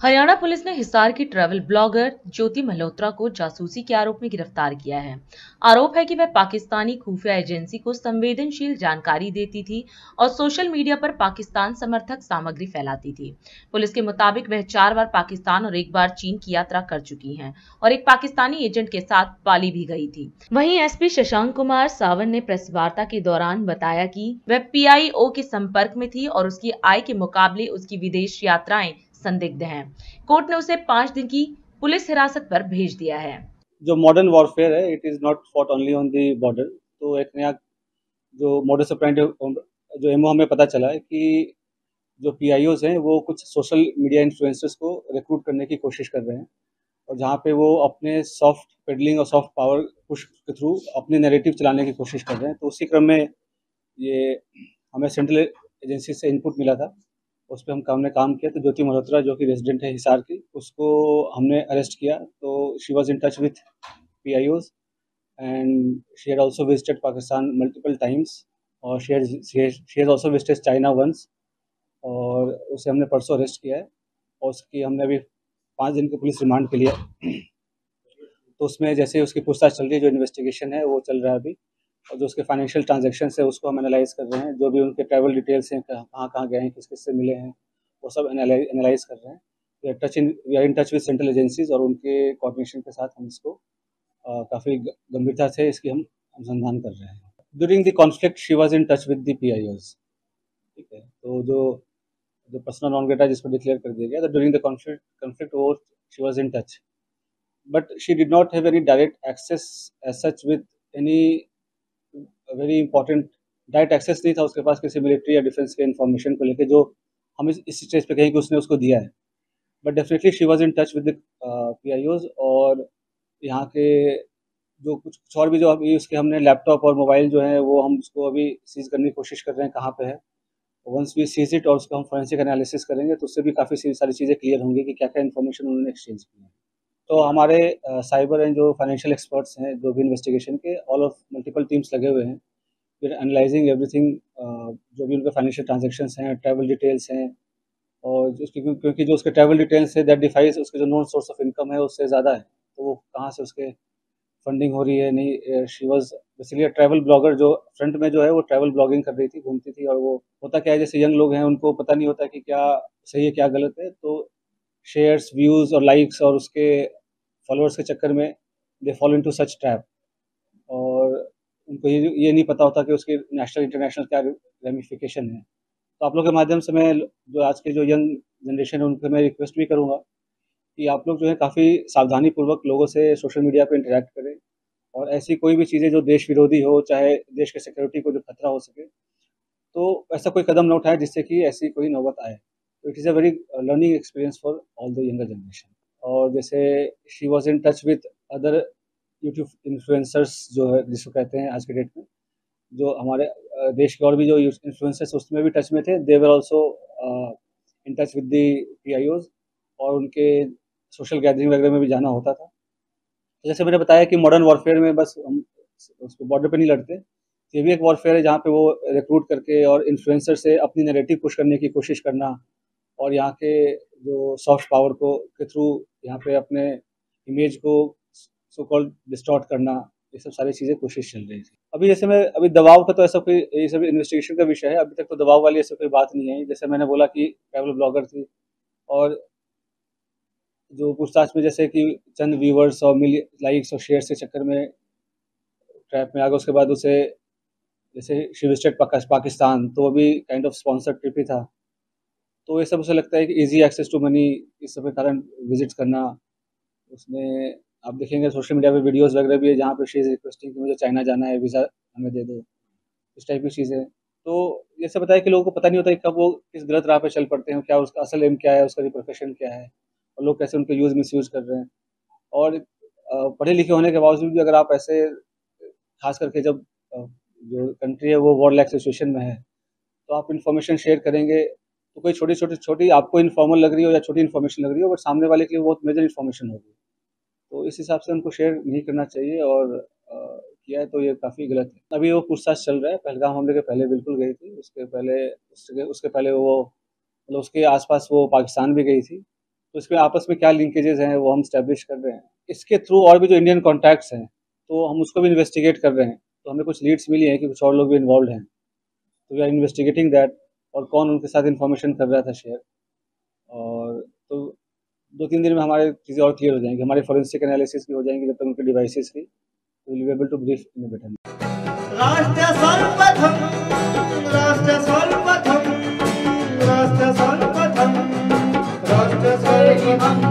Haryana police ने हिसार की travel blogger ज्योति मल्होत्रा को जासूसी के आरोप में गिरफ्तार किया है। आरोप है कि वह पाकिस्तानी खुफिया एजेंसी को संवेदनशील जानकारी देती थी और सोशल मीडिया पर पाकिस्तान समर्थक सामग्री फैलाती थी। पुलिस के मुताबिक वह 4 बार पाकिस्तान और 1 बार चीन की यात्रा कर चुकी हैं और एक पाकिस्तानी एजेंट के साथ पाली भी गई थी। वहीं एसपी शशांक कुमार सावन ने प्रेस वार्ता के दौरान बताया कि वह पीआईओ के संपर्क में थी और उसकी आय के मुकाबले उसकी विदेश यात्राएं संदिग्ध हैं। कोर्ट ने उसे 5 दिन की पुलिस हिरासत पर भेज दिया है। जो मॉडर्न वॉरफेयर है, it is not fought only on the border. तो एक नया जो मॉडस ऑपरेंडी जो एमओ हमें पता चला है कि जो पीआईओज हैं वो कुछ सोशल मीडिया इन्फ्लुएंसर्स को रिक्रूट करने की कोशिश कर रहे हैं, और जहाँ पे वो अपने सॉफ्ट पेडलिंग और सॉफ्ट पावर पुश के थ्रू अपने नैरेटिव चलाने की कोशिश कर रहे हैं। तो उसी क्रम में ये हमें सेंट्रल एजेंसी से इनपुट मिला था, उस पर हमने काम किया। तो ज्योति मल्होत्रा जो कि रेजिडेंट है हिसार की, उसको हमने अरेस्ट किया। तो she was in touch with PIOs and she had also visited Pakistan multiple times, और she has also visited China once. और उसे हमने परसों अरेस्ट किया है, और उसकी हमने अभी 5 दिन के पुलिस रिमांड के लिए। तो उसमें जैसे उसकी पूछताछ चल रही है, जो इन्वेस्टिगेशन है वो चल रहा है अभी, और जो उसके फाइनेंशियल ट्रांजैक्शंस है उसको हम एनालाइज कर रहे हैं। जो भी उनके ट्रैवल डिटेल्स हैं, कहाँ कहाँ गए हैं, किस किस से मिले हैं, वो सब एनालाइज कर रहे हैं। We are in touch with central agencies, और उनके कोऑर्डिनेशन के साथ हम इसको काफ़ी गंभीरता से इसकी हम अनुसंधान कर रहे हैं। During the conflict she was in touch with the पीआईओज। ठीक है, तो जो जो पर्सनल नॉन ग्रेटा जिसको डिक्लेयर कर दिया गया, तो ड्यूरिंग द कॉन्फ्लिक्ट वो she was in touch, but she did not have any direct access as such with any very important direct access नहीं था उसके पास किसी मिलिट्री या डिफेंस के इन्फॉर्मेशन को लेके, जो हम इस स्टेज पे कहें कि उसने उसको दिया है। But definitely she was in touch with the PIOs, और यहाँ के जो कुछ और भी जो अभी उसके हमने लैपटॉप और मोबाइल जो है वो हम उसको अभी सीज करने की कोशिश कर रहे हैं कहाँ पे है। वंस वी सीज इट और उसको हम फोरेंसिक एनालिसिस करेंगे तो उससे भी काफ़ी सारी चीज़ें क्लियर होंगी कि क्या क्या इन्फॉर्मेशन उन्होंने एक्सचेंज की है। तो हमारे साइबर एंड जो फाइनेंशियल एक्सपर्ट्स हैं, जो भी इन्वेस्टिगेशन के ऑल ऑफ मल्टीपल टीम्स लगे हुए हैं, फिर एनालाइजिंग एवरीथिंग, जो भी उनके फाइनेंशियल ट्रांजैक्शंस हैं, ट्रैवल डिटेल्स हैं, और क्योंकि जो उसके ट्रैवल डिटेल्स है दैट डिफाइज उसके जो नॉन सोर्स ऑफ इनकम है उससे ज़्यादा है, तो वो कहाँ से उसके फंडिंग हो रही है नहीं। She was basically travel blogger, जो फ्रंट में जो है वो ट्रैवल ब्लॉगिंग कर रही थी, घूमती थी। और वो होता क्या है, जैसे यंग लोग हैं उनको पता नहीं होता कि क्या सही है क्या गलत है, तो शेयर्स, व्यूज़ और लाइक्स और उसके फॉलोअर्स के चक्कर में they follow into such trap, और उनको ये नहीं पता होता कि उसके नेशनल इंटरनेशनल क्या रेमिफिकेशन है। तो आप लोग के माध्यम से मैं जो आज के जो यंग जनरेशन है उनसे मैं रिक्वेस्ट भी करूँगा कि आप लोग जो है काफ़ी सावधानी पूर्वक लोगों से सोशल मीडिया पे इंटरेक्ट करें, और ऐसी कोई भी चीज़ें जो देश विरोधी हो, चाहे देश के सिक्योरिटी को जो खतरा हो सके, तो ऐसा कोई कदम न उठाएं जिससे कि ऐसी कोई नौबत आए। तो it is a very learning experience for all the younger generation. और जैसे she was in touch with other YouTube influencers जो है जिसको कहते हैं आज के डेट में, जो हमारे देश के और भी जो इन्फ्लुएंसर्स उसमें भी टच में थे, they were also in touch with the PIOs, और उनके सोशल गैदरिंग वगैरह में भी जाना होता था। तो जैसे मैंने बताया कि मॉडर्न वॉरफेयर में बस हम उस पे बॉर्डर पे नहीं लड़ते, ये भी एक वॉरफेयर है जहाँ पे वो रिक्रूट करके और इन्फ्लुएंसर से अपनी नैरेटिव पुश करने की कोशिश करना, और यहाँ के जो सॉफ्ट पावर को के थ्रू यहाँ पे अपने इमेज को सो कॉल्ड डिस्टॉर्ट करना, ये सब सारी चीज़ें कोशिश चल रही थी। अभी जैसे मैं अभी दबाव का तो ऐसा कोई, ये सब इन्वेस्टिगेशन का विषय है, अभी तक तो दबाव वाली ऐसी कोई बात नहीं आई। जैसे मैंने बोला कि ट्रैवल ब्लॉगर थी, और जो पूछताछ में जैसे कि चंद व्यूवर्स और लाइक्स और शेयर्स के चक्कर में ट्रैप में आ गए, उसके बाद उसे जैसे शी विजिटेड पाकिस्तान, तो वो भी काइंड ऑफ स्पॉन्सर्ड ट्रिप ही था। तो ये सब उसे लगता है कि ईज़ी एक्सेस टू मनी, इस सब के कारण विज़िट करना। उसमें आप देखेंगे सोशल मीडिया पे वीडियोज़ वगैरह भी है जहाँ पे शी इज़ रिक्वेस्टिंग कि मुझे चाइना जाना है, वीज़ा हमें दे दो, इस टाइप की चीज़ें। तो ये सब बताया कि लोगों को पता नहीं होता कि कब वो किस गलत राह पे चल पड़ते हैं, क्या उसका असल एम क्या है, उसका रिपरकशन क्या है, और लोग कैसे उनका मिसयूज़ कर रहे हैं। और पढ़े लिखे होने के बावजूद भी अगर आप ऐसे, खास करके जब जो कंट्री है वो वॉर लाइक सिचुएशन में है, तो आप इन्फॉर्मेशन शेयर करेंगे तो कोई छोटी आपको इन्फॉर्मल लग रही हो या छोटी इन्फॉर्मेशन लग रही हो, बट सामने वाले के लिए बहुत मेजर इन्फॉर्मेशन होगी। तो इस हिसाब से उनको शेयर नहीं करना चाहिए, और किया है तो ये काफ़ी गलत है। अभी वो पूछताछ चल रहा है, पहलगाम हमले के पहले बिल्कुल गई थी, उसके पहले वो मतलब उसके आस-पास वो पाकिस्तान भी गई थी। तो इसमें आपस में क्या लिंकेजेस हैं वो हम स्टैब्लिश कर रहे हैं। इसके थ्रू और भी जो इंडियन कॉन्टैक्ट्स हैं तो हम उसको भी इन्वेस्टिगेट कर रहे हैं। तो हमें कुछ लीड्स मिली हैं कि कुछ और लोग भी इन्वॉल्व हैं, तो वी आर इन्वेस्टिगेटिंग दैट, और कौन उनके साथ इन्फॉर्मेशन कर रहा था शेयर। और तो 2-3 दिन में हमारे चीज़ें और क्लियर हो जाएंगी, हमारे फॉरेंसिक एनालिसिस भी हो जाएंगी जब तक उनके डिवाइसेस की, तो will be able to brief in a better. राष्ट्र सर्वप्रथम, राष्ट्र सर्वप्रथम, राष्ट्र सर्वप्रथम, राष्ट्र सर्वप्रथम।